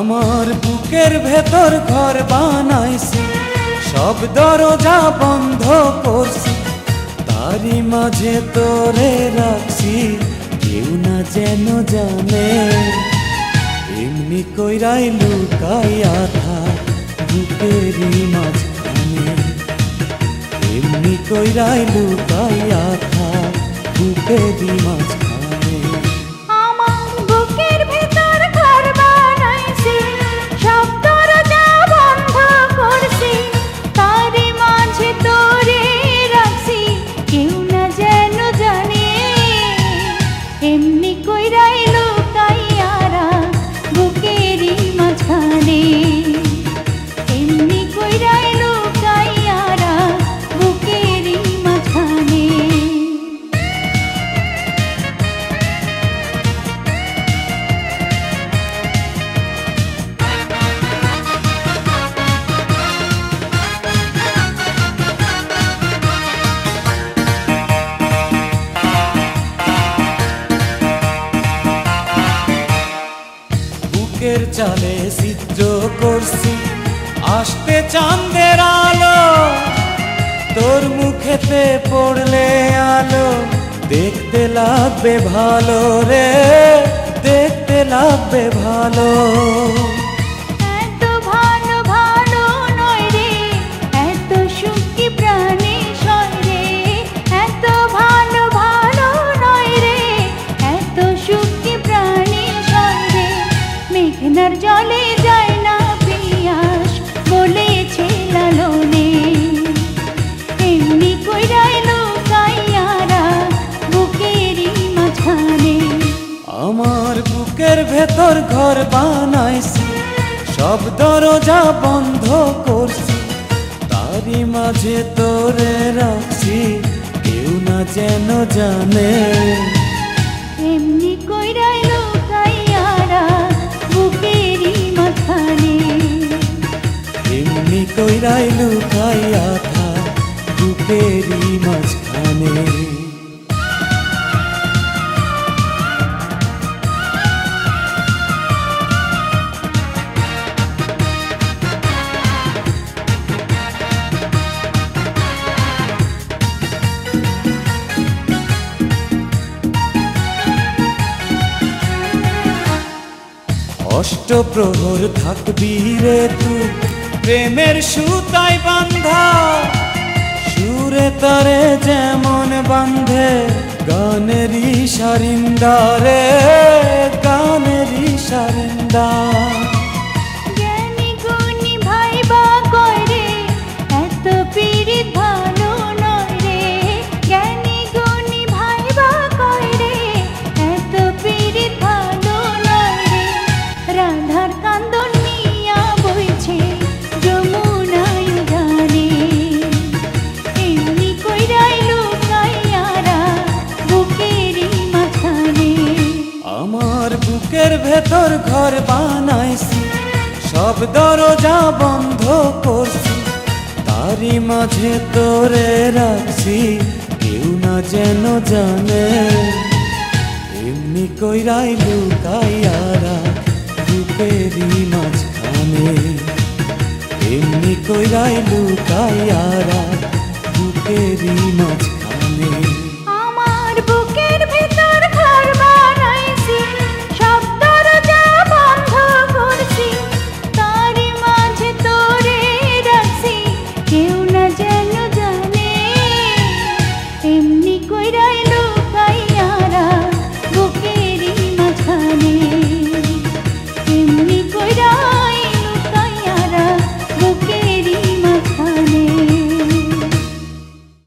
আমার বুকের ভেতর ঘর বানাইছি, সব দরজা বন্ধ করছি, তারই মাঝে তোরে রাখছি, কেউ না যেন জানে। এমনি কইরাই লুকাইয়া থাক বুকেরই মাঝখানে, এমনি কইরাই লুকাইয়া থাক বুকেরই মাঝখানে। বুকের চালে চিত্র করছি, আসতে চাঁদের আলো, তোর মুখেতে পড়লে আলো, দেখতে লাগবে ভালো রে, দেখতে লাগবে ভালো। জলে যায় না পিয়াস বলেছে লালনে, এমনি কইরাই লুকাইয়ারা বুকেরই মাঝখানে। আমার বুকের ভেতর ঘর বানাইছি, সব দরজা বন্ধ করছি, তারই মাঝে তোরে রাখছি, কেউ না যেন জানে। এমনি কইরাই লুকাইয়ারা বুকেরই মাঝখানে, এমনি কইরাই লুকাইয়া থাক বুকেরই মাঝখানে। অষ্টপ্রহর থাকবি রে তুই প্রেমের সুতায় বান্ধা, সুরে তারে যেমন বান্ধে গানেরই সারিন্দা রে, গানেরই সারিন্দা। বুকের ভেতর ঘর বানাইছি, সব দরজা বন্ধ করছি, তারই মাঝে তোরে রাখছি, কেউ না যেন জানে। এমনি কইরাই লুকাইয়ারা বুকেরই মাঝখানে, এমনি কইরাই লুকাইয়ারা বুকেরই মাঝখানে।